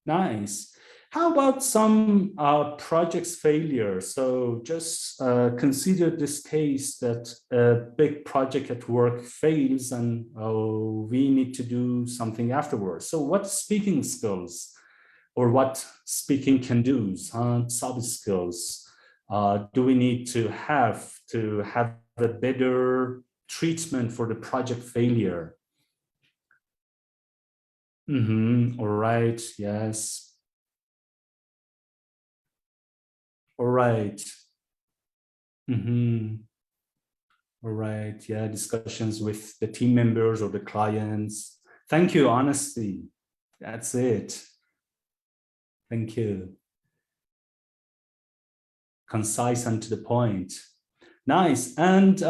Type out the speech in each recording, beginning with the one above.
Nice. How about some projects failure? So just consider this case that a big project at work fails and we need to do something afterwards. So what speaking skills or what speaking can do, soft skills, do we need to have a better treatment for the project failure? All right, yes. All right. All right, yeah, discussions with the team members or the clients. Thank you, honesty. That's it. Thank you. Concise and to the point. Nice. And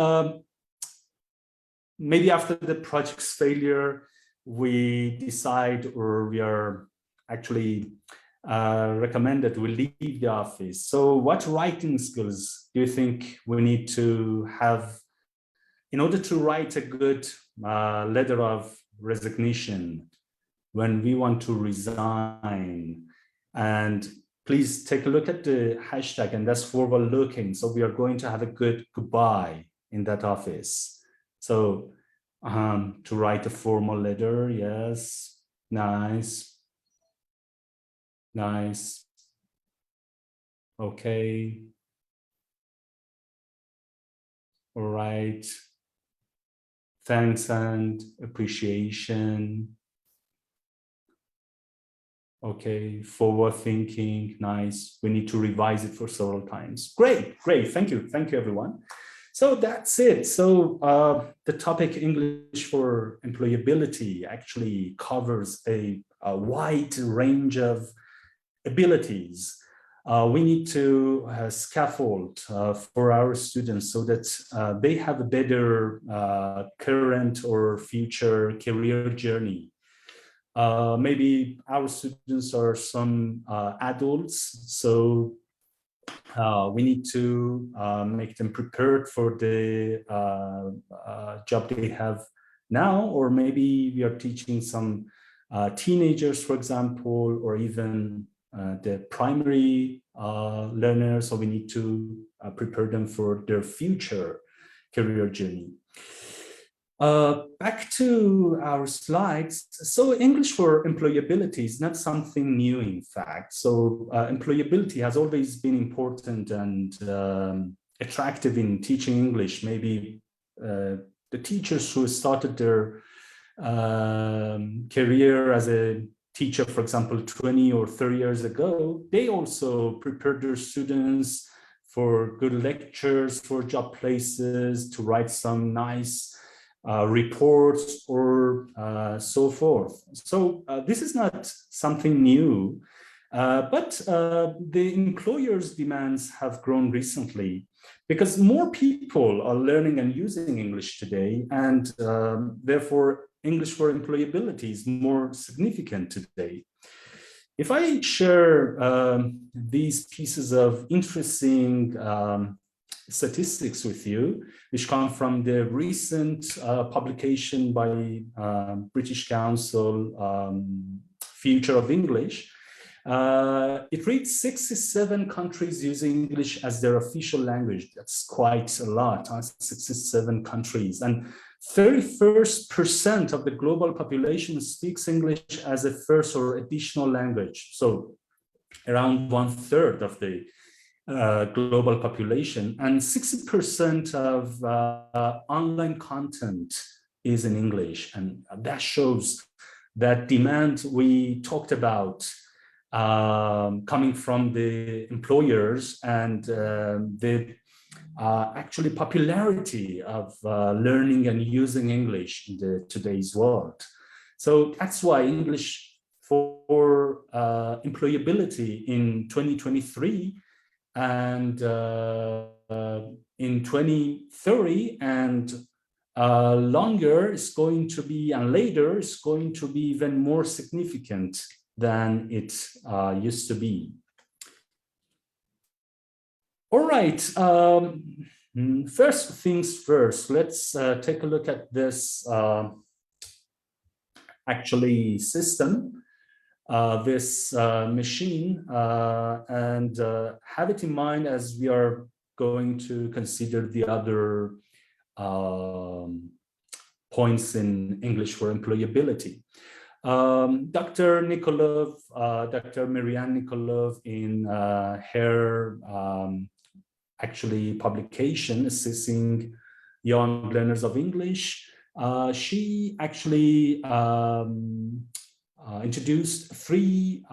maybe after the project's failure, we decide or we are actually recommended we leave the office. So what writing skills do you think we need to have in order to write a good letter of resignation when we want to resign? And please take a look at the hashtag, and that's forward looking. So we are going to have a good goodbye in that office. So to write a formal letter, yes, nice. Nice. Okay. All right. Thanks and appreciation. Okay, forward thinking, nice. We need to revise it for several times. Great, great. Thank you, everyone. So that's it. So the topic English for employability actually covers a wide range of abilities. We need to scaffold for our students so that they have a better current or future career journey. Maybe our students are some adults, so we need to make them prepared for the job they have now, or maybe we are teaching some teenagers, for example, or even the primary learners, so we need to prepare them for their future career journey. Back to our slides. So English for employability is not something new, in fact. So employability has always been important and attractive in teaching English. Maybe the teachers who started their career as a teacher, for example, 20 or 30 years ago, they also prepared their students for good lectures, for job places, to write some nice reports or so forth. So this is not something new, but the employers' demands have grown recently because more people are learning and using English today, and therefore English for employability is more significant today. If I share these pieces of interesting statistics with you, which come from the recent publication by British Council, Future of English, it reads 67 countries using English as their official language. That's quite a lot, 67 countries. And 31% of the global population speaks English as a first or additional language. So around 1/3 of the global population, and 60% of online content is in English. And that shows that demand we talked about coming from the employers and the actually popularity of learning and using English in today's world. So that's why English for employability in 2023 and in 2030 and longer is going to be, and later is going to be even more significant than it used to be. All right, first things first, let's take a look at this actually system. this machine and have it in mind as we are going to consider the other points in English for employability. Dr. Nikolov, Dr. Marianne Nikolov, in her actually publication assessing young learners of English, she actually introduced three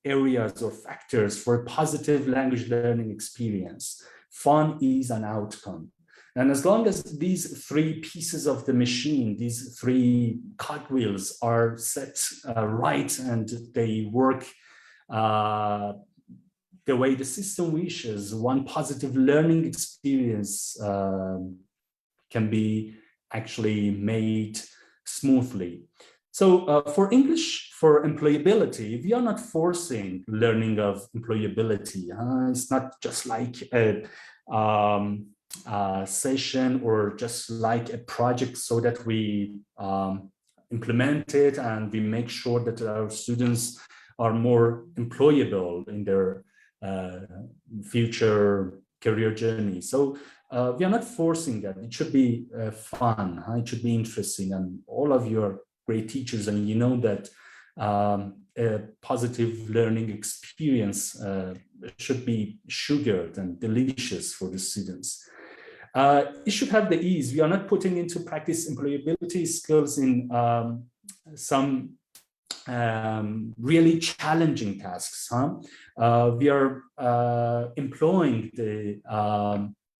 areas or factors for a positive language learning experience: fun, ease, and outcome. And as long as these three pieces of the machine, these three cogwheels are set right and they work the way the system wishes, one positive learning experience can be actually made smoothly. So for English for employability, we are not forcing learning of employability. It's not just like a session or just like a project so that we implement it and we make sure that our students are more employable in their future career journey. So we are not forcing that. It should be fun. It should be interesting. And all of you are great teachers, and you know that a positive learning experience should be sugared and delicious for the students. It should have the ease. We are not putting into practice employability skills in some really challenging tasks. We are employing the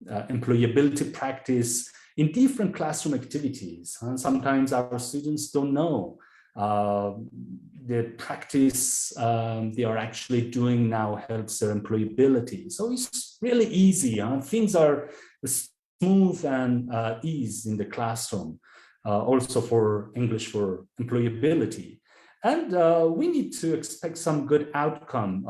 employability practice in different classroom activities. Sometimes our students don't know the practice they are actually doing now helps their employability. So it's really easy. Things are smooth and ease in the classroom, also for English for employability. And we need to expect some good outcome.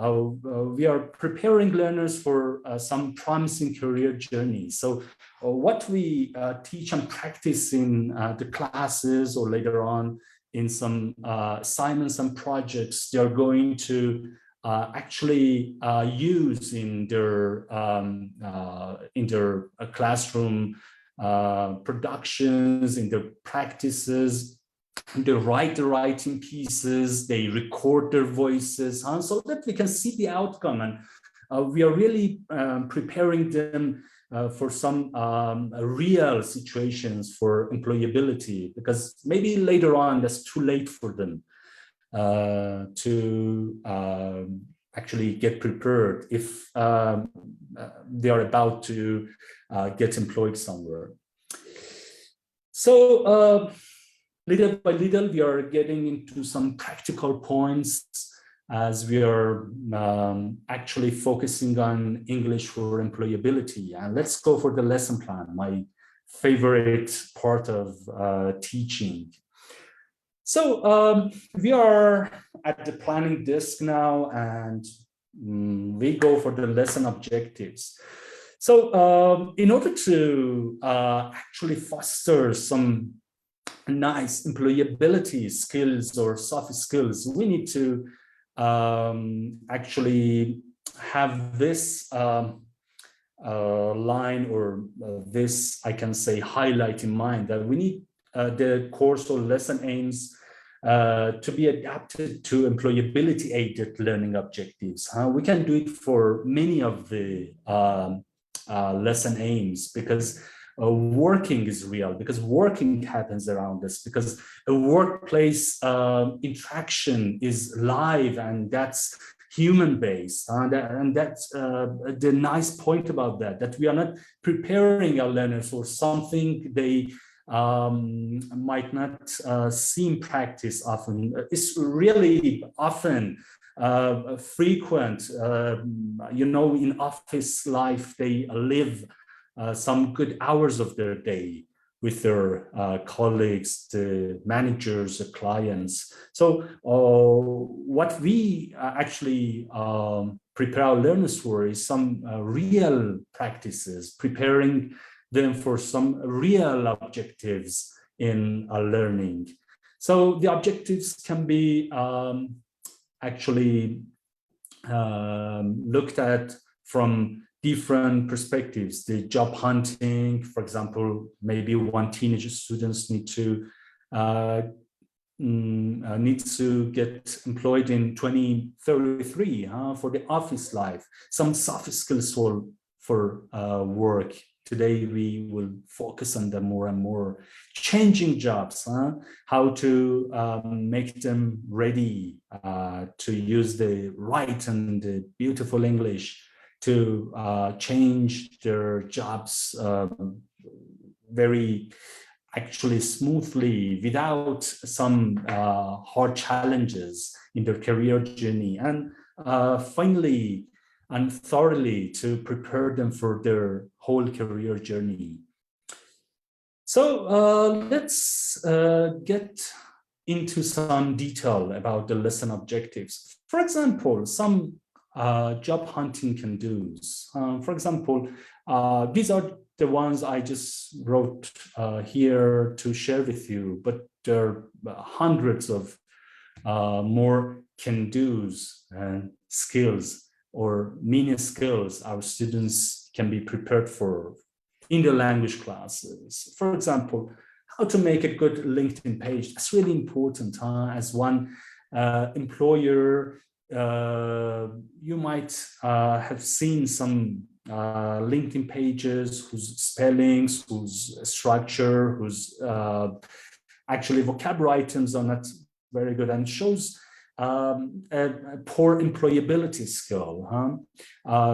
We are preparing learners for some promising career journey. So what we teach and practice in the classes or later on in some assignments and projects, they are going to actually use in their classroom productions, in their practices. They write the writing pieces, they record their voices, so that we can see the outcome. And we are really preparing them for some real situations for employability, because maybe later on that's too late for them to actually get prepared if they are about to get employed somewhere. So little by little, we are getting into some practical points as we are actually focusing on English for employability. And let's go for the lesson plan, my favorite part of teaching. So we are at the planning desk now, and we go for the lesson objectives. So in order to actually foster some nice employability skills or soft skills, we need to actually have this line or this, I can say, highlight in mind, that we need the course or lesson aims to be adapted to employability aided learning objectives. We can do it for many of the lesson aims, because working is real, because working happens around us, because a workplace interaction is live, and that's human-based. And that's the nice point about that, that we are not preparing our learners for something they might not see in practice often. It's really often frequent, in office life, they live some good hours of their day with their colleagues, the managers, the clients. So what we actually prepare our learners for is some real practices, preparing them for some real objectives in learning. So the objectives can be actually looked at from different perspectives. The job hunting, for example, maybe one teenage students need to get employed in 2033 for the office life. Some soft skills for work. Today we will focus on them more and more. Changing jobs, how to make them ready to use the right and the beautiful English to change their jobs very actually smoothly without some hard challenges in their career journey, and finally and thoroughly to prepare them for their whole career journey. So let's get into some detail about the lesson objectives. For example, some job hunting can-dos. For example, these are the ones I just wrote here to share with you, but there are hundreds of more can-dos and skills or mini skills our students can be prepared for in the language classes. For example, how to make a good LinkedIn page. That's really important. As one employer, you might have seen some LinkedIn pages whose spellings, whose structure, whose actually vocabulary items are not very good, and shows a poor employability skill.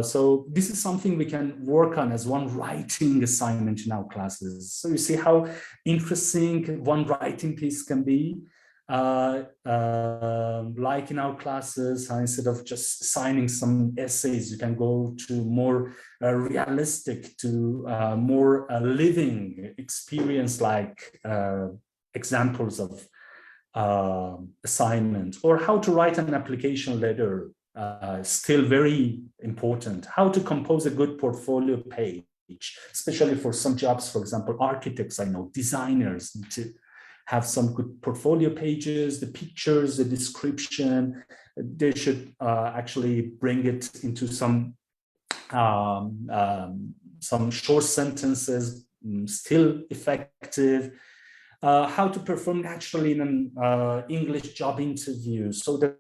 So this is something we can work on as one writing assignment in our classes. So you see how interesting one writing piece can be. Like in our classes, instead of just signing some essays, you can go to more realistic, to more living experience, like examples of assignment, or how to write an application letter, still very important. How to compose a good portfolio page, especially for some jobs. For example, architects, I know, designers need to have some good portfolio pages, the pictures, the description. They should actually bring it into some short sentences, still effective. How to perform naturally in an English job interview, so that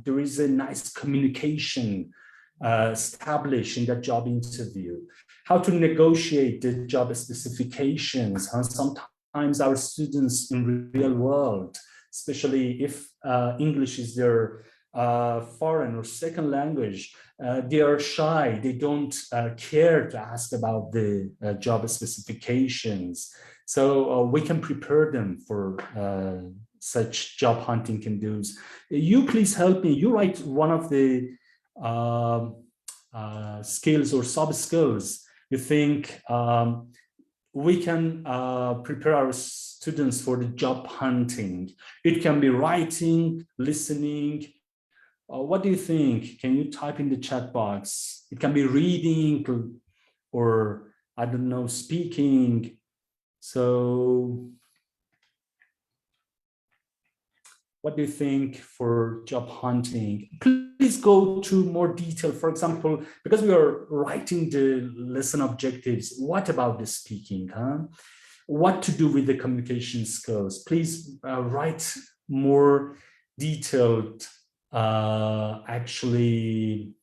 there is a nice communication established in that job interview. How to negotiate the job specifications. Sometimes our students in real world, especially if English is their foreign or second language, they are shy. They don't care to ask about the job specifications. So we can prepare them for such job hunting can-dos. You please help me. You write one of the skills or sub-skills you think we can prepare our students for the job hunting. It can be writing, listening. What do you think? Can you type in the chat box? It can be reading or I don't know, speaking. So what do you think for job hunting? Please go to more detail. For example, because we are writing the lesson objectives, what about the speaking? What to do with the communication skills? Please write more detailed lesson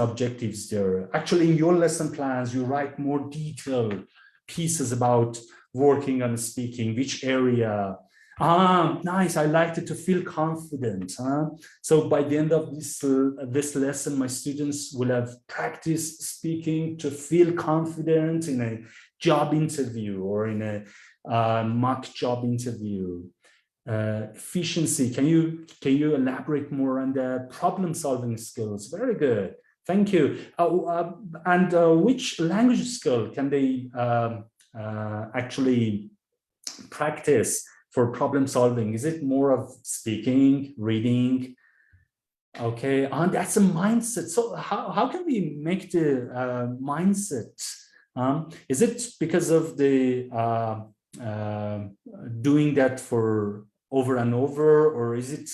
objectives there. Actually, in your lesson plans, you write more detailed pieces about working on speaking, which area. Nice. I liked it, to feel confident. So by the end of this lesson, my students will have practiced speaking to feel confident in a job interview or in a mock job interview. Efficiency. Can you elaborate more on the problem-solving skills? Very good. Thank you. And which language skill can they actually practice for problem solving? Is it more of speaking, reading? Okay, and that's a mindset. So how can we make the mindset? Is it because of the doing that for over and over, or is it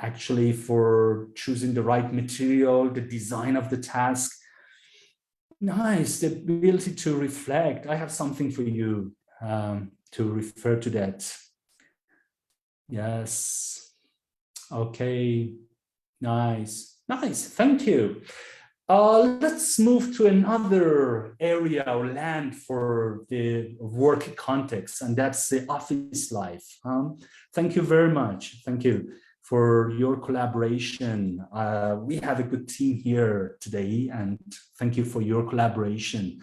actually for choosing the right material, the design of the task. Nice, the ability to reflect. I have something for you to refer to that. Yes. Okay. Nice. Nice. Thank you. Let's move to another area or land for the work context, and that's the office life. Thank you very much. Thank you for your collaboration. We have a good team here today, and thank you for your collaboration.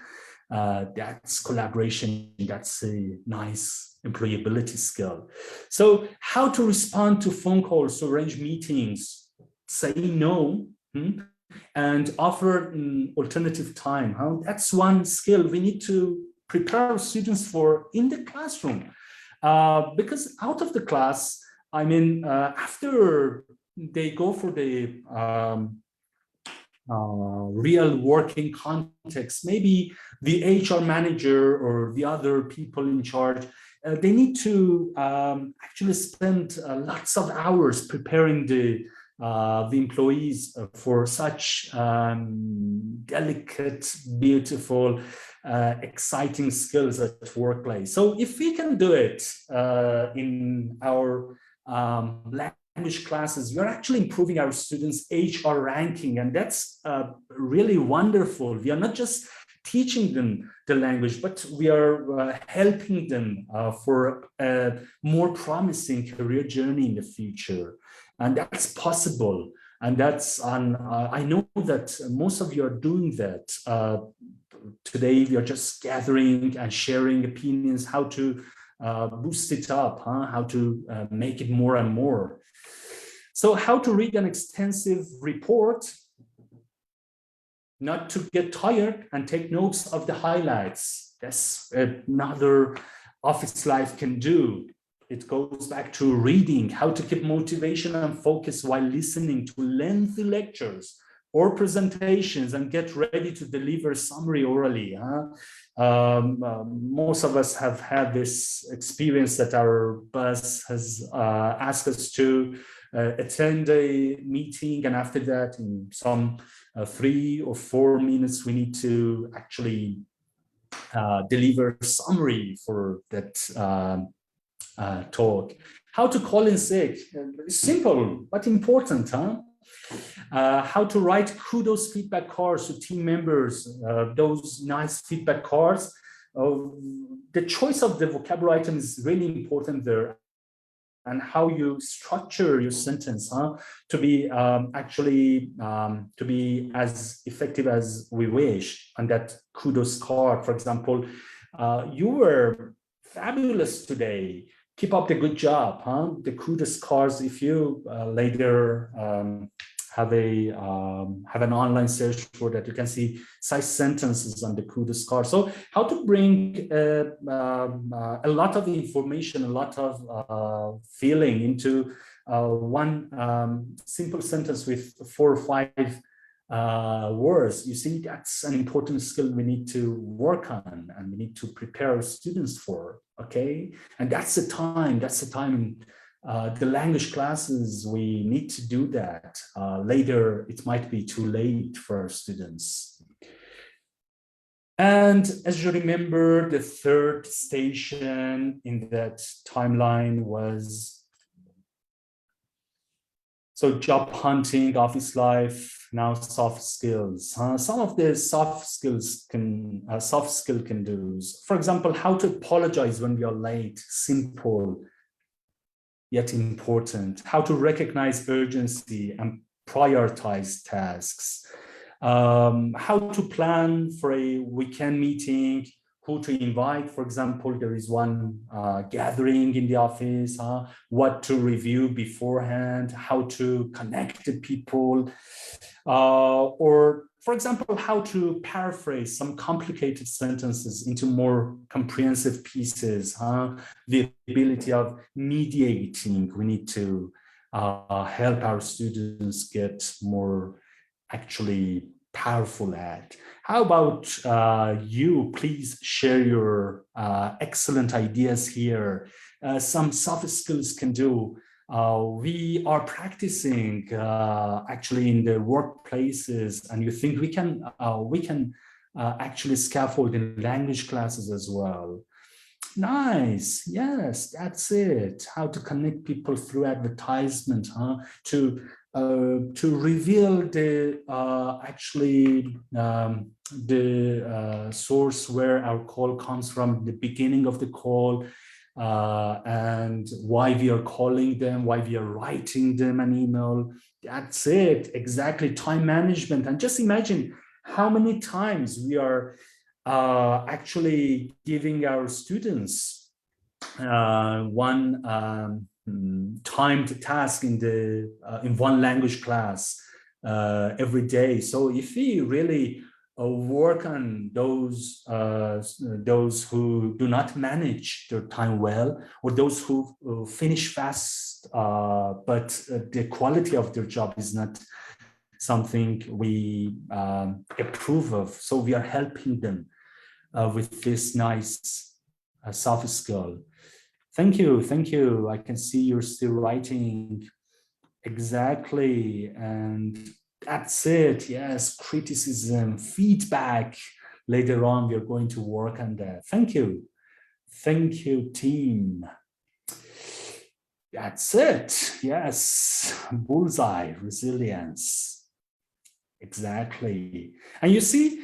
That's collaboration, that's a nice employability skill. So how to respond to phone calls, to arrange meetings, say no, and offer an alternative time. That's one skill we need to prepare our students for in the classroom. Because out of the class, I mean, after they go for the real working context, maybe the HR manager or the other people in charge, they need to actually spend lots of hours preparing the employees for such delicate, beautiful, exciting skills at workplace. So if we can do it in our language classes, we're actually improving our students' HR ranking, and that's really wonderful. We are not just teaching them the language, but we are helping them for a more promising career journey in the future. And that's possible. And that's I know that most of you are doing that. Today, we are just gathering and sharing opinions, how to boost it up, how to make it more and more. So how to read an extensive report, not to get tired and take notes of the highlights. That's another office life can do. It goes back to reading, how to keep motivation and focus while listening to lengthy lectures or presentations and get ready to deliver summary orally. Most of us have had this experience that our boss has asked us to attend a meeting, and after that, in some 3 or 4 minutes, we need to actually deliver summary for that talk. How to call in sick, simple but important, how to write kudos feedback cards to team members, those nice feedback cards. The choice of the vocabulary item is really important there, and how you structure your sentence to be to be as effective as we wish. And that kudos card, for example, you were fabulous today, keep up the good job. The kudos cards, if you later have an online search for that, you can see size sentences on the kudos card. So how to bring a lot of information, a lot of feeling into one simple sentence with 4 or 5 words. You see, that's an important skill we need to work on, and we need to prepare our students for. Okay, and that's the time the language classes, we need to do that. Later, it might be too late for our students. And as you remember, the third station in that timeline was, so job hunting, office life, now soft skills. Some of the soft skill can do. For example, how to apologize when we are late, simple yet important. How to recognize urgency and prioritize tasks. How to plan for a weekend meeting, who to invite. For example, there is one gathering in the office, what to review beforehand, how to connect the people, or for example, how to paraphrase some complicated sentences into more comprehensive pieces. The ability of mediating, we need to help our students get more actually powerful at. How about you? Please share your excellent ideas here. some soft skills can do. We are practicing actually in the workplaces, and you think we can actually scaffold in language classes as well. Nice. Yes, that's it. How to connect people through advertisement, huh? To reveal the source where our call comes from, the beginning of the call, and why we are calling them, why we are writing them an email. That's it. Exactly. Time management. And just imagine how many times we are actually giving our students one timed task in one language class every day. So if we really work on those who do not manage their time well, or those who finish fast, but the quality of their job is not something we approve of. So we are helping them with this nice soft skill. Thank you, thank you. I can see you're still writing. Exactly, and that's it. Yes, criticism, feedback. Later on, we're going to work on that. Thank you, team. That's it. Yes, bullseye, resilience. Exactly. And you see,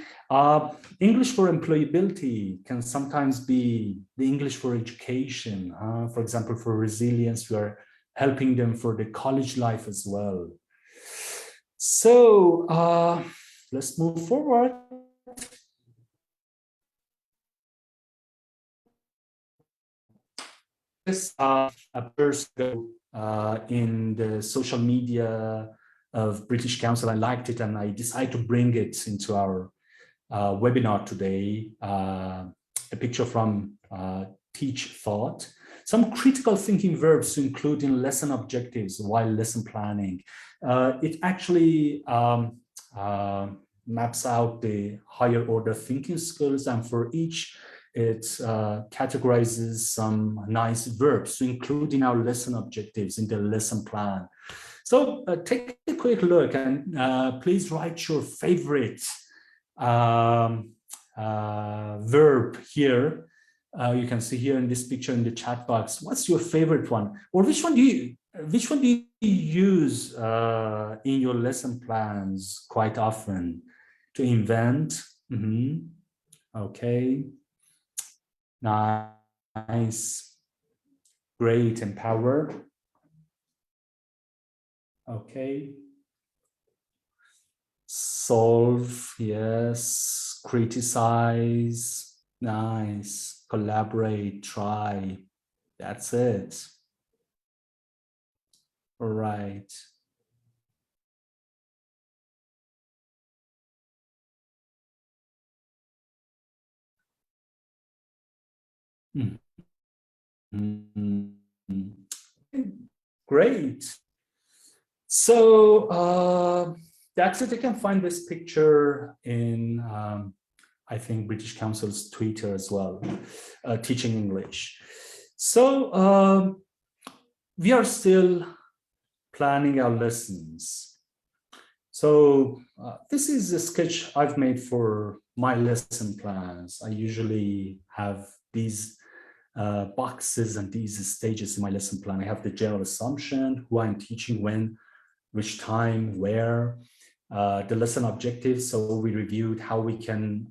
English for employability can sometimes be the English for education. For example, for resilience, we are helping them for the college life as well. So let's move forward. This first in the social media of British Council. I liked it, and I decided to bring it into our webinar today. A picture from Teach Thought. Some critical thinking verbs to include in lesson objectives while lesson planning. It actually maps out the higher order thinking skills, and for each it categorizes some nice verbs to include in our lesson objectives in the lesson plan. So take a quick look, and please write your favorite verb here. You can see here in this picture in the chat box. What's your favorite one, or which one do you use in your lesson plans quite often to invent? Okay, nice, great. Empower. Okay, solve. Yes, criticize. Nice. Collaborate, try. That's it. All right. Great. So that's it. You can find this picture in I think British Council's Twitter as well, Teaching English. So we are still planning our lessons. So this is a sketch I've made for my lesson plans. I usually have these boxes and these stages in my lesson plan. I have the general assumption, who I'm teaching when, which time, where, the lesson objectives. So we reviewed how we can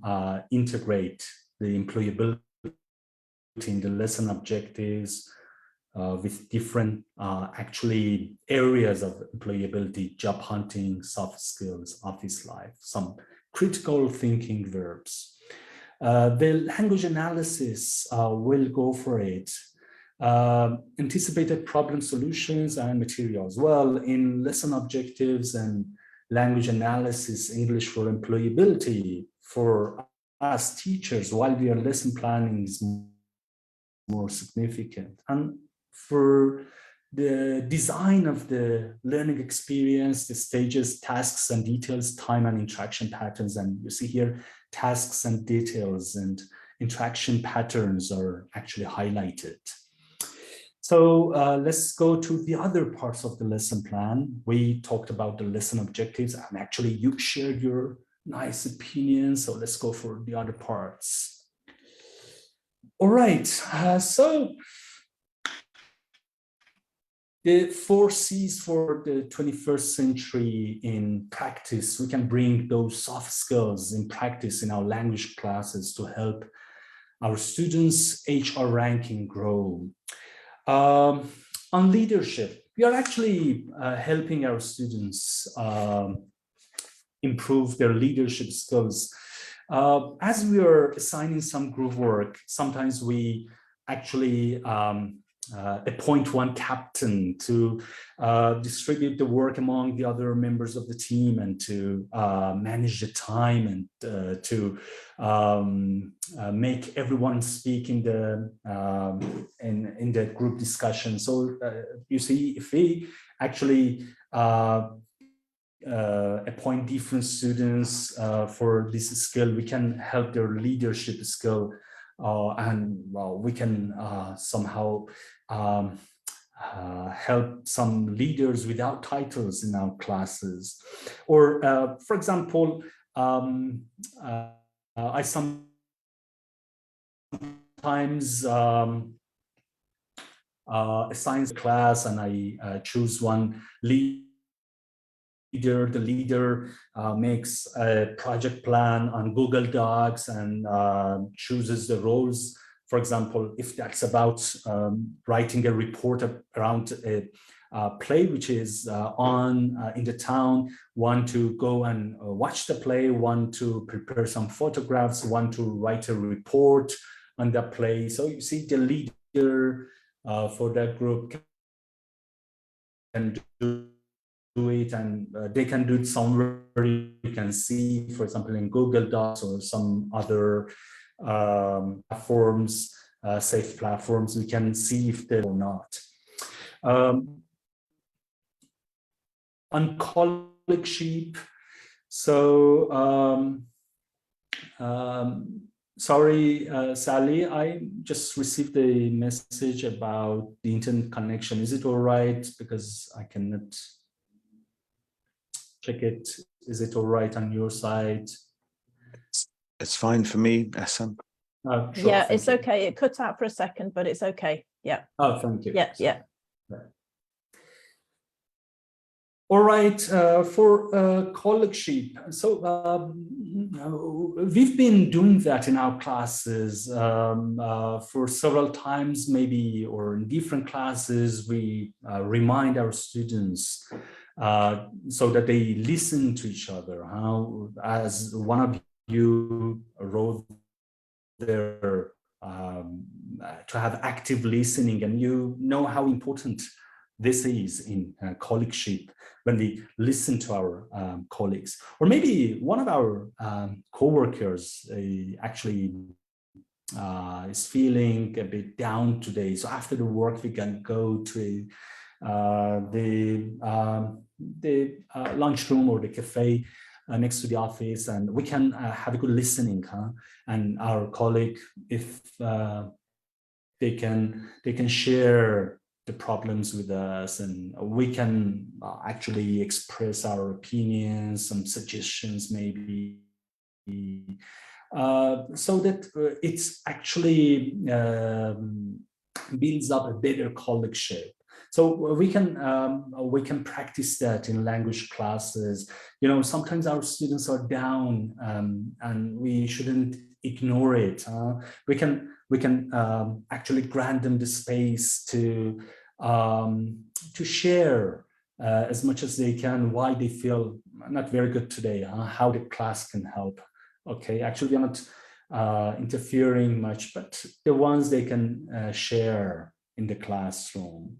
integrate the employability in the lesson objectives with different actually areas of employability: job hunting, soft skills, office life, some critical thinking verbs. The language analysis will go for it. Anticipated problem solutions and materials. Well, in lesson objectives and language analysis, English for employability, for us teachers, while we are lesson planning, is more significant. And for the design of the learning experience, the stages, tasks and details, time and interaction patterns, and you see here tasks and details and interaction patterns are actually highlighted. So let's go to the other parts of the lesson plan. We talked about the lesson objectives, and actually you shared your nice opinions. So let's go for the other parts. All right, so the 4 C's for the 21st century in practice. We can bring those soft skills in practice in our language classes to help our students' HR ranking grow. On leadership, we are actually helping our students improve their leadership skills. As we are assigning some group work, sometimes we actually appoint one captain to distribute the work among the other members of the team and to manage the time and to make everyone speak in the group discussion. So you see, if we actually appoint different students for this skill, we can help their leadership skill, and we can somehow help some leaders without titles in our classes. Or for example, I sometimes assign a class and I choose one leader. The leader makes a project plan on Google Docs and chooses the roles. For example, if that's about writing a report around a play which is on in the town, one to go and watch the play, one to prepare some photographs, one to write a report on the play. So you see, the leader for that group can do it, and they can do it somewhere you can see, for example, in Google Docs or some other platforms, safe platforms. We can see if they're or not. On colleagueship, so sorry, Sally, I just received a message about the internet connection. Is it all right? Because I cannot check it. Is it all right on your side? It's fine for me, Ehsan. Sure, yeah, it's okay. It cut out for a second, but it's okay. Yeah. Oh, thank you. Yeah, yeah. All right, for colleagueship. So we've been doing that in our classes for several times, maybe, or in different classes. We remind our students so that they listen to each other. As one of you wrote there, to have active listening, and you know how important this is in colleagueship, when we listen to our colleagues. Or maybe one of our co-workers actually is feeling a bit down today. So after the work, we can go to the lunchroom or the cafe next to the office, and we can have a good listening, and our colleague, if they can share the problems with us, and we can actually express our opinions, some suggestions maybe, so that it's actually builds up a better colleagueship. So we can practice that in language classes. You know, sometimes our students are down, and we shouldn't ignore it. We can actually grant them the space to share as much as they can why they feel not very good today, how the class can help. Okay, actually we're not interfering much, but the ones they can share in the classroom.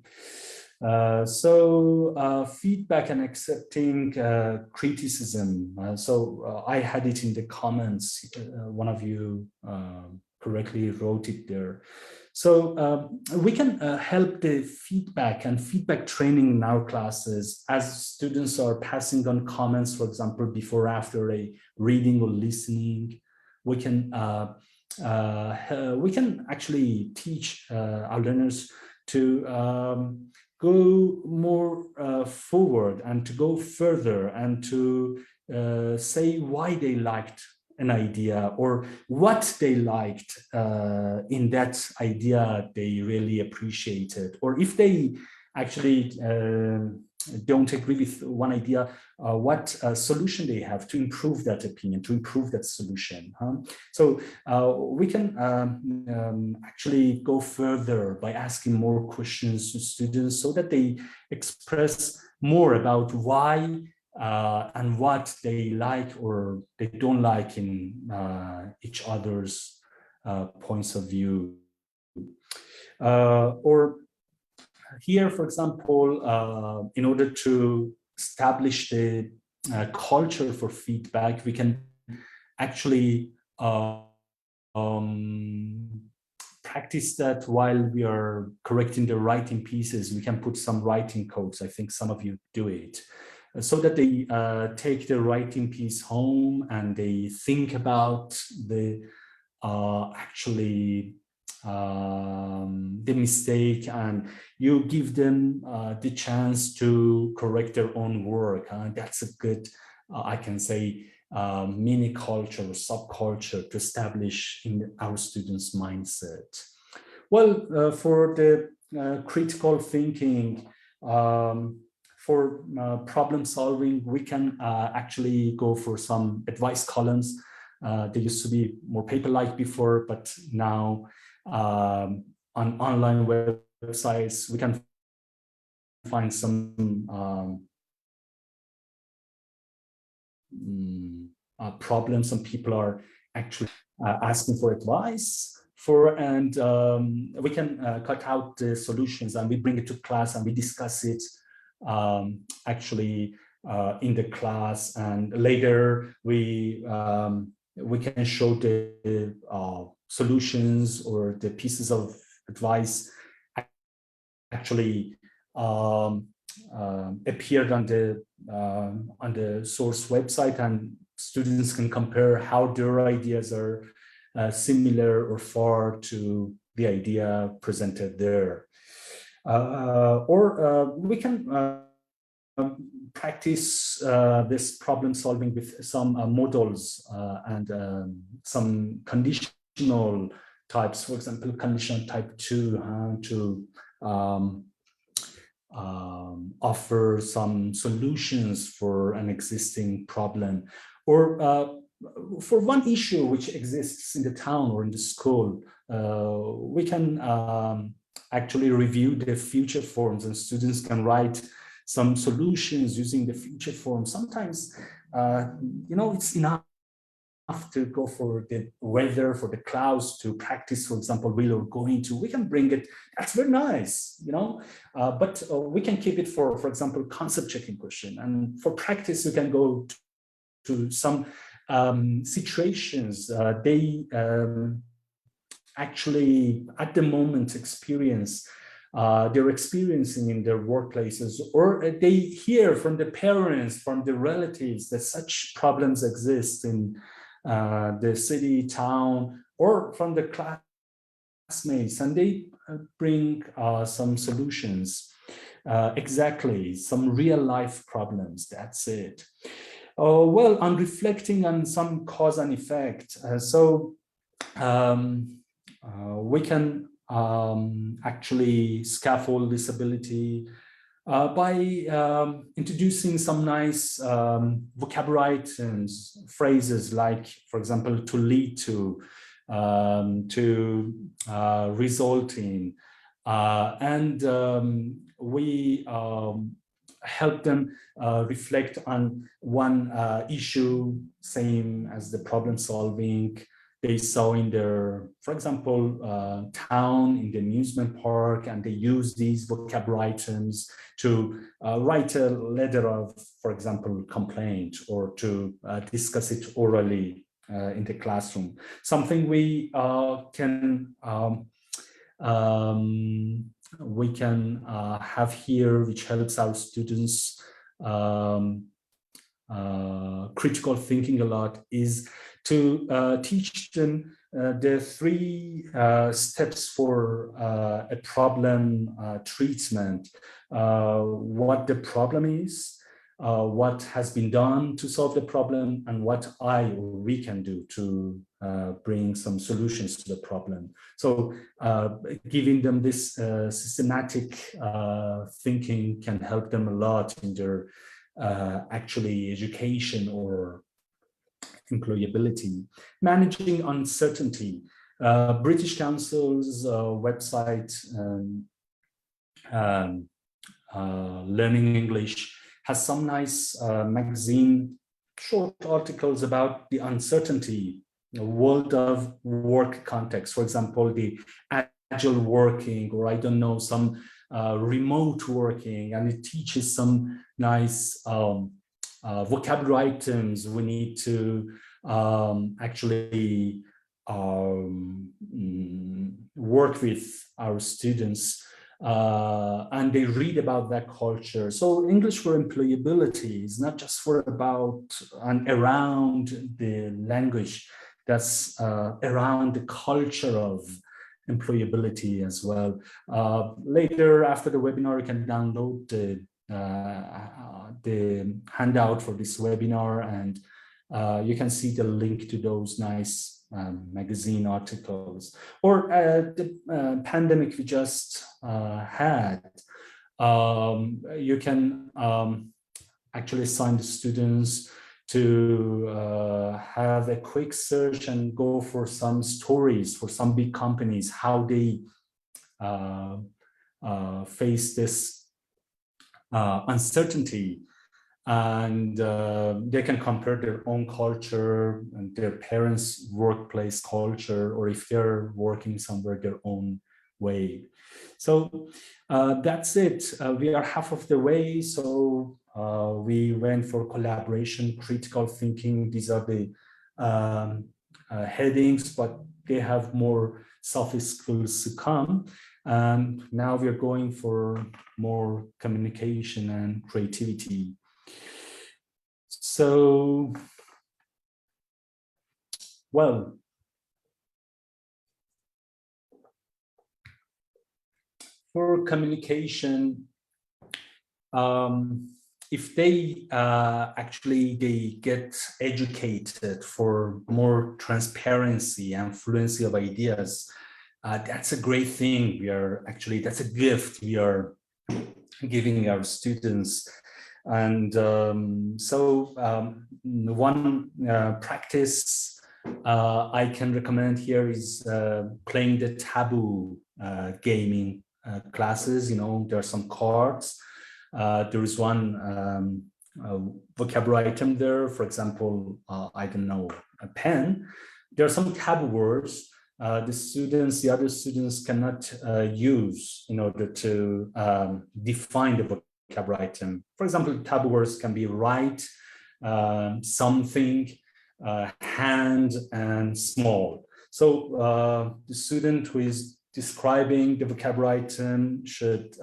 So feedback and accepting criticism. So I had it in the comments. One of you correctly wrote it there. So we can help the feedback and feedback training in our classes as students are passing on comments, for example, before, after a reading or listening. We can actually teach our learners to go more forward and to go further and to say why they liked an idea or what they liked in that idea they really appreciated, or if they actually don't agree with one idea, what solution they have to improve that opinion, to improve that solution. So we can actually go further by asking more questions to students so that they express more about why and what they like or they don't like in each other's points of view. Or here, for example, in order to establish the culture for feedback, we can actually practice that while we are correcting the writing pieces. We can put some writing codes. I think some of you do it, so that they take the writing piece home and they think about the actually the mistake, and you give them the chance to correct their own work. That's a good, I can say, mini culture or subculture to establish in our students' mindset. Well, for the critical thinking, for problem solving, we can actually go for some advice columns. They used to be more paper-like before, but now on online websites, we can find some problems. Some people are actually asking for advice for, and we can cut out the solutions and we bring it to class and we discuss it actually in the class, and later we can show the solutions or the pieces of advice actually appeared on the source website, and students can compare how their ideas are similar or far to the idea presented there. Or we can practice this problem solving with some models and some conditional types, for example, conditional type 2 to offer some solutions for an existing problem, or for one issue which exists in the town or in the school. We can actually review the future forms, and students can write some solutions using the future form. Sometimes, it's enough to go for the weather, for the clouds, to practice, for example, will or going to. We can bring it. That's very nice, but we can keep it for example, concept checking question. And for practice, we can go to some situations they actually at the moment experience. They're experiencing in their workplaces, or they hear from the parents, from the relatives, that such problems exist in the city, town, or from the classmates, and they bring some solutions. Exactly, some real life problems, that's it. Well, I'm reflecting on some cause and effect. We can actually scaffold this ability by introducing some nice vocabulary items, phrases like, for example, to lead to result in, and we help them reflect on one issue, same as the problem solving they saw in their, for example, town, in the amusement park, and they use these vocabulary items to write a letter of, for example, complaint, or to discuss it orally in the classroom. Something we can have here, which helps our students critical thinking a lot, is to teach them the three steps for a problem treatment, what the problem is, what has been done to solve the problem, and what we can do to bring some solutions to the problem. So giving them this systematic thinking can help them a lot in their actually education or employability. Managing uncertainty. British Council's website, Learning English, has some nice magazine short articles about the uncertainty, the world of work context. For example, the agile working, or I don't know, some remote working, and it teaches some nice vocabulary items we need to actually work with our students, and they read about that culture. So English for employability is not just for about and around the language, that's around the culture of employability as well. Later, after the webinar, you can download the handout for this webinar, and you can see the link to those nice magazine articles. Or the pandemic we just had, you can actually assign the students to have a quick search and go for some stories for some big companies, how they face this uncertainty, and they can compare their own culture and their parents' workplace culture, or if they're working somewhere their own way. So that's it. We are half of the way. So we went for collaboration, critical thinking. These are the headings, but they have more soft skills to come. And now we're going for more communication and creativity. So, well, for communication, if they they get educated for more transparency and fluency of ideas, that's a great thing. That's a gift we are giving our students. And one practice I can recommend here is playing the taboo gaming classes. You know, there are some cards. There is one vocabulary item there. For example, I don't know, a pen. There are some taboo words the other students cannot use in order to define the vocabulary item. For example, taboo words can be right, something, hand, and small. So the student who is describing the vocabulary item should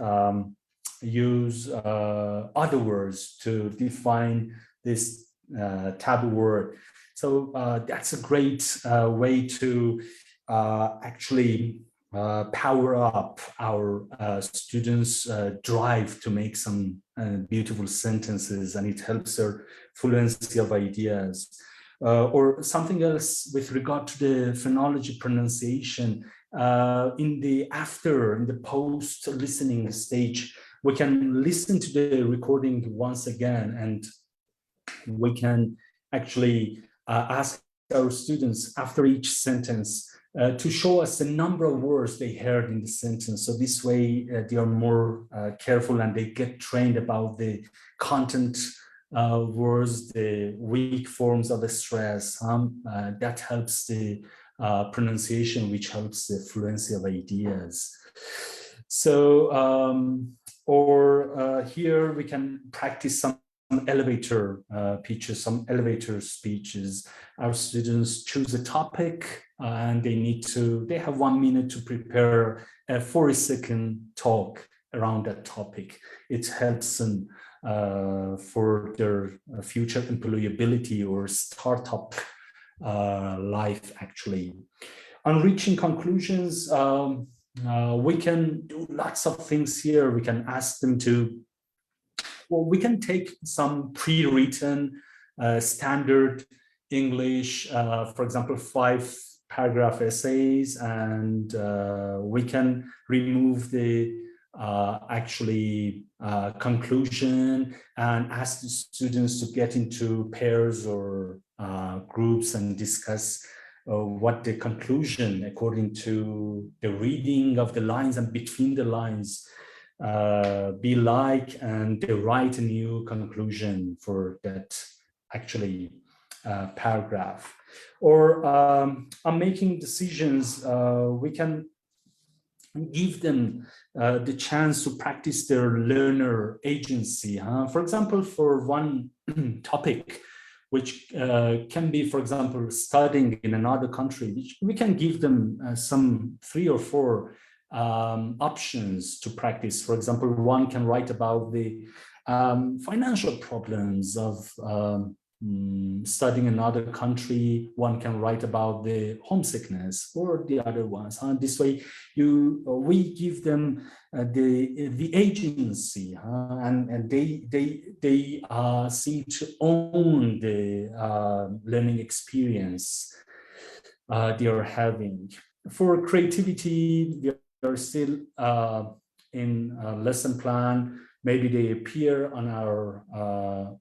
use other words to define this taboo word. So that's a great way to actually power up our students' drive to make some beautiful sentences, and it helps their fluency of ideas. Or something else with regard to the phonology pronunciation, in the post listening stage, we can listen to the recording once again, and we can actually ask our students after each sentence to show us the number of words they heard in the sentence. So this way they are more careful, and they get trained about the content words, the weak forms of the stress. That helps the pronunciation, which helps the fluency of ideas. So, here we can practice some elevator pitches, some elevator speeches. Our students choose a topic, and they have 1 minute to prepare a 40-second talk around that topic. It helps them for their future employability or startup life, actually. On reaching conclusions, we can do lots of things here. We can ask them to, well, we can take some pre-written standard English, for example, 5-paragraph essays, and we can remove the conclusion and ask the students to get into pairs or groups and discuss what the conclusion, according to the reading of the lines and between the lines, be like, and they write a new conclusion for that paragraph. Or on making decisions, we can give them the chance to practice their learner agency. For example, for one topic, which can be, for example, studying in another country, we can give them some 3 or 4 options to practice. For example, one can write about the financial problems of studying another country. One can write about the homesickness or the other ones. This way, we give them the agency, and they seem to own the learning experience they are having. For creativity, we are still in a lesson plan. Maybe they appear on our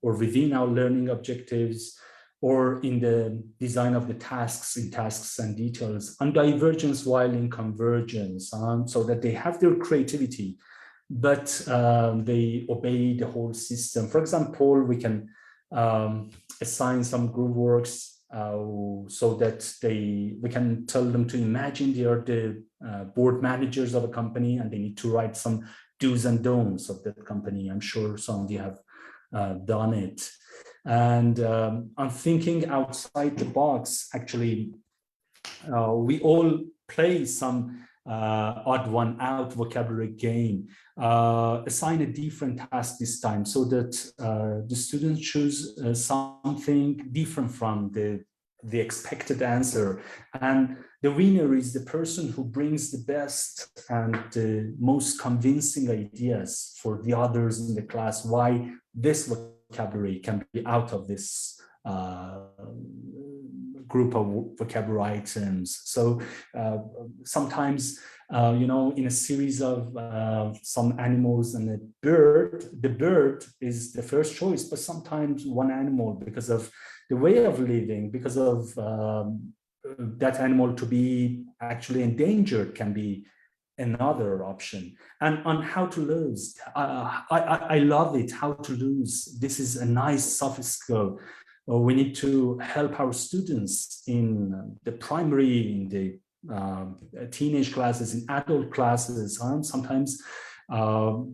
or within our learning objectives, or in the design of the tasks, in tasks and details, on divergence while in convergence, so that they have their creativity, but they obey the whole system. For example, we can assign some group works so that we can tell them to imagine they are the board managers of a company, and they need to write some do's and don'ts of that company. I'm sure some of you have done it. And on thinking outside the box, actually, we all play some odd one out vocabulary game. Assign a different task this time, so that the students choose something different from the expected answer. And the winner is the person who brings the best and the most convincing ideas for the others in the class, why this vocabulary can be out of this group of vocabulary items. So sometimes, in a series of some animals and a bird, the bird is the first choice, but sometimes one animal, because of the way of living, because of that animal to be actually endangered, can be another option. And on how to lose, I love it, how to lose. This is a nice soft skill. We need to help our students in the primary, in the teenage classes, in adult classes. Sometimes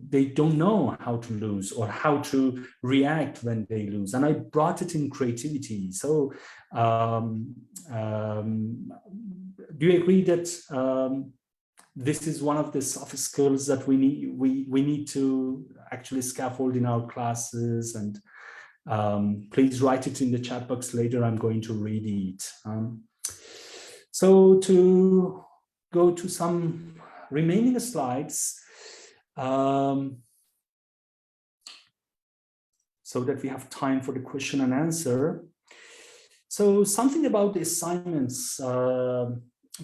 they don't know how to lose or how to react when they lose. And I brought it in creativity. So do you agree that this is one of the soft skills that we need to actually scaffold in our classes? And please write it in the chat box later. I'm going to read it. So to go to some remaining slides, so that we have time for the question and answer. So something about the assignments,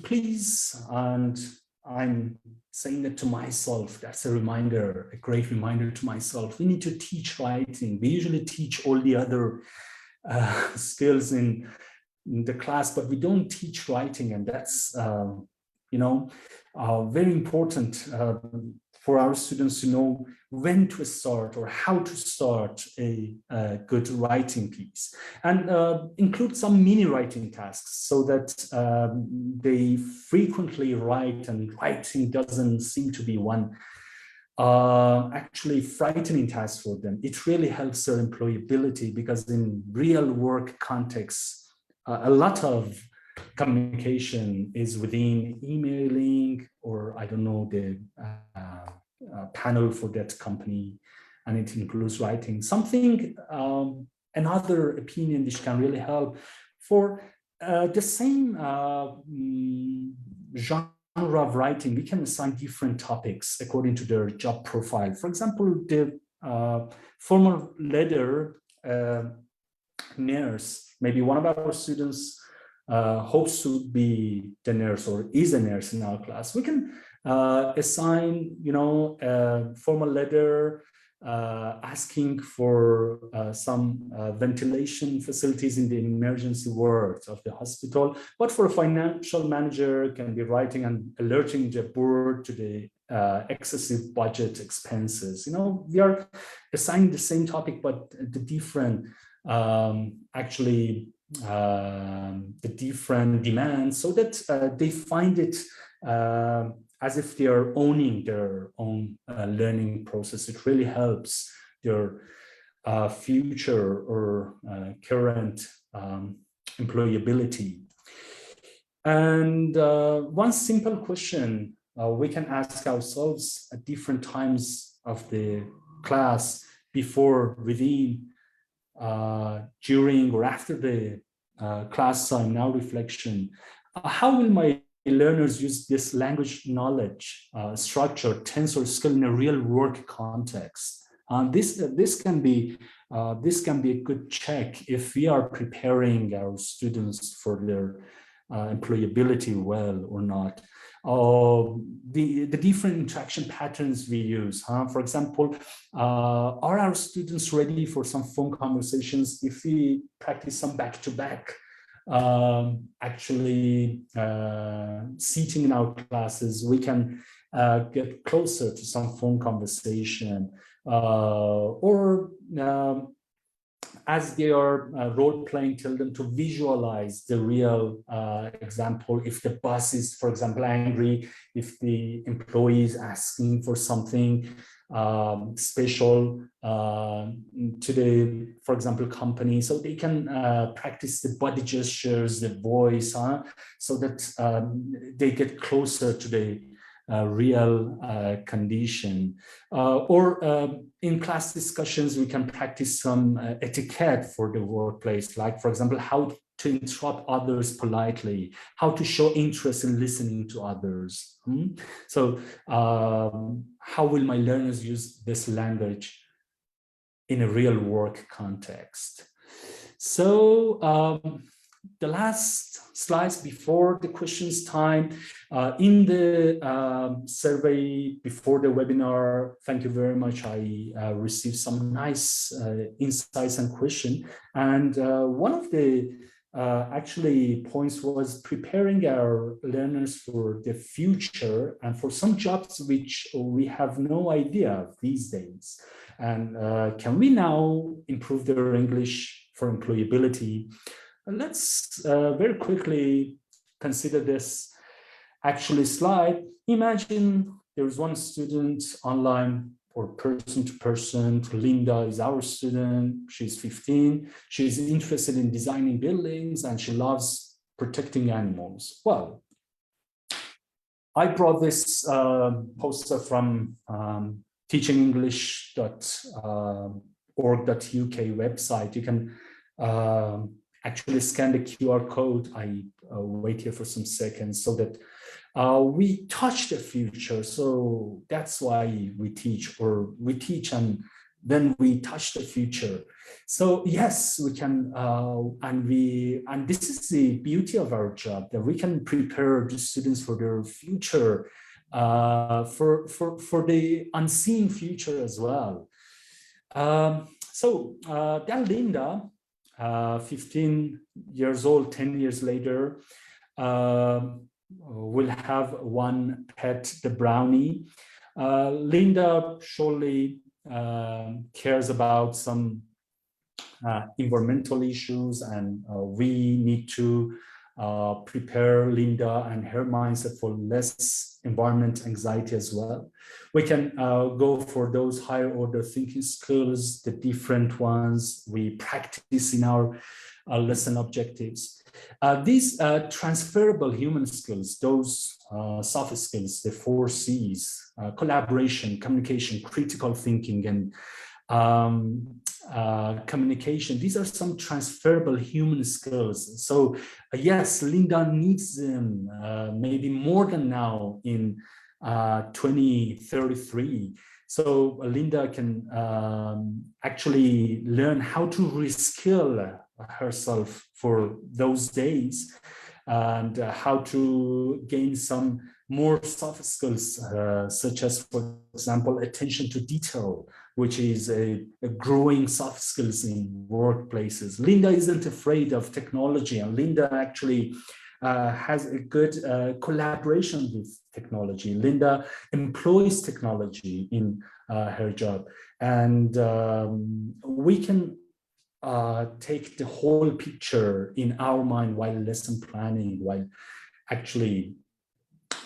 please, and I'm saying that to myself, that's a reminder, a great reminder to myself. We need to teach writing. We usually teach all the other skills in the class, but we don't teach writing. And that's, very important for our students to know when to start or how to start a good writing piece, and include some mini writing tasks, so that they frequently write, and writing doesn't seem to be one actually frightening task for them. It really helps their employability, because in real work contexts, a lot of communication is within emailing, or I don't know, the panel for that company, and it includes writing. Something, another opinion which can really help for the same genre of writing, we can assign different topics according to their job profile. For example, the formal letter nurse, maybe one of our students hopes to be the nurse or is a nurse in our class. We can assign, you know, a formal letter asking for some ventilation facilities in the emergency wards of the hospital. But for a financial manager, can be writing and alerting the board to the excessive budget expenses. You know, we are assigning the same topic, but the different the different demands, so that they find it as if they are owning their own learning process. It really helps their future or current employability. And one simple question we can ask ourselves at different times of the class, before, within, during or after the class time, now reflection: how will my learners use this language knowledge, structure, tense, or skill in a real work context? This can be a good check if we are preparing our students for their employability well or not. The different interaction patterns we use. For example, are our students ready for some phone conversations if we practice some back-to-back? Seating in our classes, we can get closer to some phone conversation, or as they are role-playing, tell them to visualize the real example. If the boss is, for example, angry, if the employee is asking for something special to the, for example, company, so they can practice the body gestures, the voice, so that they get closer to the real condition. Or in class discussions, we can practice some etiquette for the workplace, like, for example, how to interrupt others politely, how to show interest in listening to others. So how will my learners use this language in a real work context? So the last slides before the questions time, in the survey before the webinar, thank you very much, I received some nice insights and questions. And one of the actually points was preparing our learners for the future and for some jobs which we have no idea these days. And can we now improve their English for employability? Let's very quickly consider this actually slide. Imagine there's one student online or person to person. Linda is our student. She's 15. She's interested in designing buildings and she loves protecting animals. Well, I brought this poster from teachingenglish.org.uk website. You can actually scan the QR code. I wait here for some seconds so that we touch the future. So that's why we teach, and then we touch the future. So yes, we can, and this is the beauty of our job, that we can prepare the students for their future, for the unseen future as well. So that Linda, 15 years old, 10 years later, will have one pet, the brownie. Linda surely cares about some environmental issues, and we need to prepare Linda and her mindset for less environment anxiety as well. We can go for those higher order thinking skills, the different ones we practice in our lesson objectives. These transferable human skills, those soft skills, the 4 C's, collaboration, communication, critical thinking, and communication. These are some transferable human skills. So yes, Linda needs them maybe more than now in 2033. So Linda can actually learn how to reskill herself for those days, and how to gain some more soft skills, such as, for example, attention to detail, which is a growing soft skills in workplaces. Linda isn't afraid of technology, and Linda actually has a good collaboration with technology. Linda employs technology in her job, and we can take the whole picture in our mind while lesson planning, while actually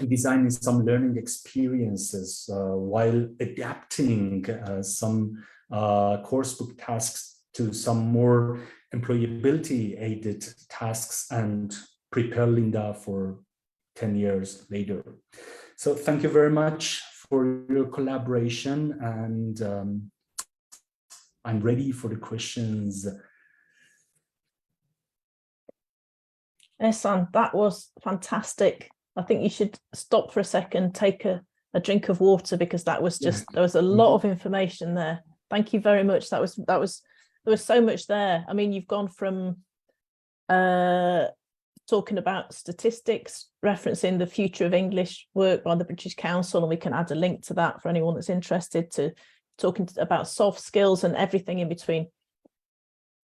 designing some learning experiences, while adapting some coursebook tasks to some more employability aided tasks, and prepare Linda for 10 years later. So thank you very much for your collaboration, and I'm ready for the questions. Ehsan, that was fantastic. I think you should stop for a second, take a drink of water, because that was just, there was a lot of information there. Thank you very much. There was so much there. I mean, you've gone from talking about statistics, referencing the Future of English work by the British Council, and we can add a link to that for anyone that's interested, to talking about soft skills and everything in between.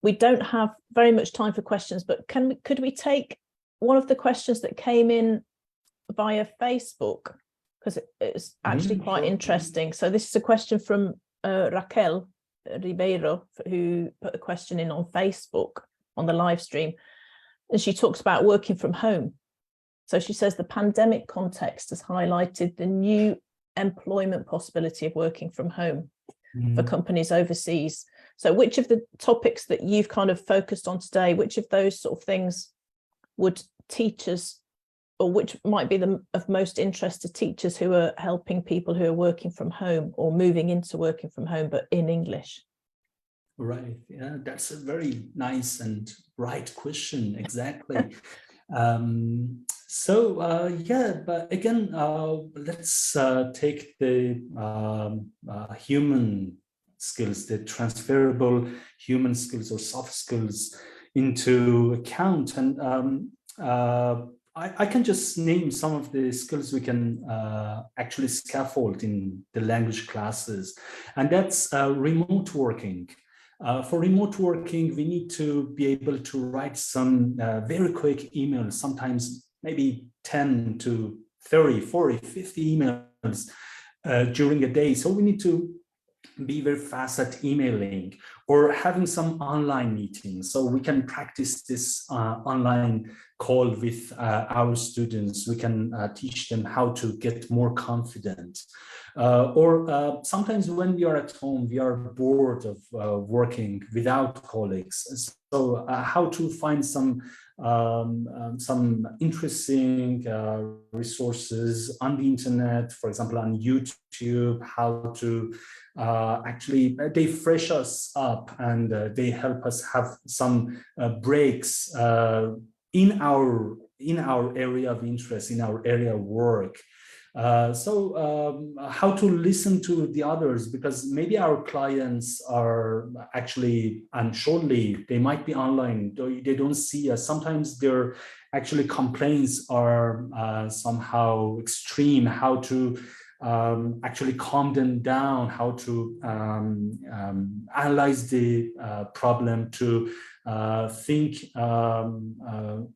We don't have very much time for questions, but could we take one of the questions that came in via Facebook, because it's actually quite interesting. So this is a question from Raquel Ribeiro, who put a question in on Facebook on the live stream, and she talks about working from home. So she says the pandemic context has highlighted the new employment possibility of working from home for companies overseas. So which of the topics that you've kind of focused on today, which of those sort of things would teachers, or which might be of most interest to teachers who are helping people who are working from home or moving into working from home, but in English? Right. Yeah, that's a very nice and right question. Exactly. Yeah, but again, let's take the human skills, the transferable human skills or soft skills into account. And I can just name some of the skills we can actually scaffold in the language classes, and that's remote working. For remote working, we need to be able to write some very quick emails, sometimes maybe 10 to 30, 40, 50 emails during a day. So we need to be very fast at emailing, or having some online meetings. So we can practice this online call with our students. We can teach them how to get more confident. Or sometimes when we are at home, we are bored of working without colleagues. So how to find some interesting resources on the internet, for example, on YouTube, how to actually, they fresh us up, and they help us have some breaks in our area of interest, in our area of work. How to listen to the others, because maybe our clients are actually, and shortly they might be online, they don't see us. Sometimes their actually complaints are somehow extreme. How to actually calm them down, how to analyze the problem, to think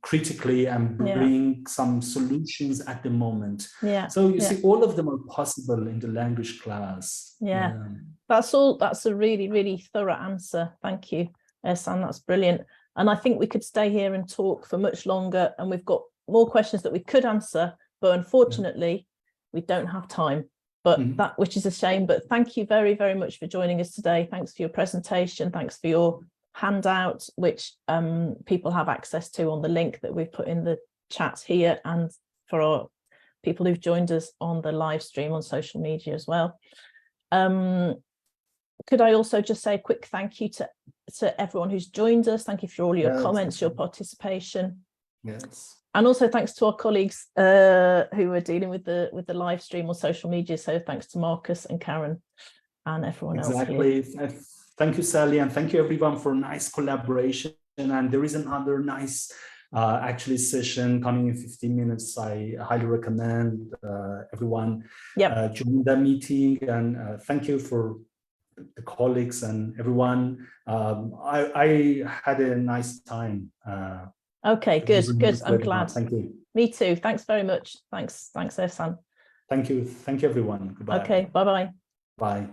critically and bring some solutions at the moment. So you see, all of them are possible in the language class. That's a really, really thorough answer. Thank you, Ehsan. That's brilliant. And I think we could stay here and talk for much longer, and we've got more questions that we could answer, but unfortunately we don't have time, but which is a shame. But thank you very, very much for joining us today. Thanks for your presentation. Thanks for your handout, which people have access to on the link that we've put in the chat here, and for our people who've joined us on the live stream on social media as well. could I also just say a quick thank you to everyone who's joined us. Thank you for all your comments, your participation. Yes. And also thanks to our colleagues who are dealing with the live stream on social media. So thanks to Marcus and Karen and everyone else here. Exactly. Thank you, Sally, and thank you everyone for nice collaboration. And there is another nice actually session coming in 15 minutes. I highly recommend everyone join the meeting, and thank you for the colleagues and everyone. I had a nice time. Okay, good. I'm glad. Thank you. Me too. Thanks very much. Thanks, Ehsan. Thank you. Thank you, everyone. Goodbye. Okay, bye-bye. Bye.